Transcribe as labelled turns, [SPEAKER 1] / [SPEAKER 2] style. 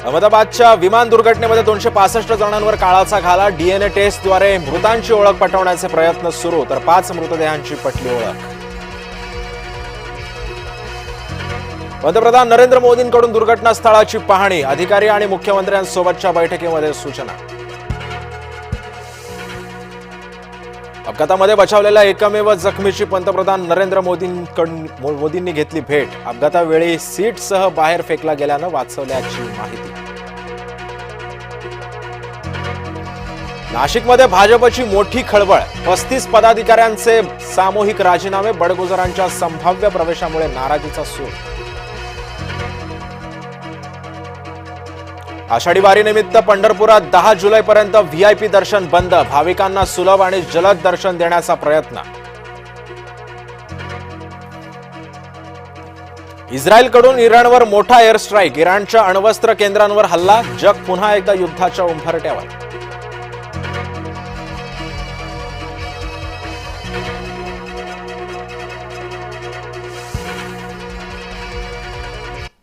[SPEAKER 1] अहमदाबादच्या विमान दुर्घटनेमध्ये 265 जणांवर काळाचा घाला. डीएनए टेस्टद्वारे मृतांची ओळख पटवण्याचे प्रयत्न सुरू, तर 5 मृतदेहांची पटली ओळख. पंतप्रधान नरेंद्र मोदींकडून दुर्घटनास्थळाची पाहणी. अधिकारी आणि मुख्यमंत्र्यांसोबतच्या बैठकीमध्ये सूचना. अपघातामध्ये बचावलेल्या एकमेव जखमीची पंतप्रधान नरेंद्र मोदींनी घेतली भेट. अपघातावेळी सीटसह बाहेर फेकला गेल्यानं वाचवल्याची माहिती. नाशिकमध्ये भाजपची मोठी खळबळ. 35 पदाधिकाऱ्यांचे सामूहिक राजीनामे. बडगुजरांच्या संभाव्य प्रवेशामुळे नाराजीचा सूर. आषाढी वारीनिमित्त पंढरपुरात 10 जुलैपर्यंत व्हीआयपी दर्शन बंद. भाविकांना सुलभ आणि जलद दर्शन देण्याचा प्रयत्न. इस्रायलकडून इराणवर मोठा एअर स्ट्राईक. इराणच्या अण्वस्त्र केंद्रांवर हल्ला. जग पुन्हा एकदा युद्धाच्या उंबरठ्यावर.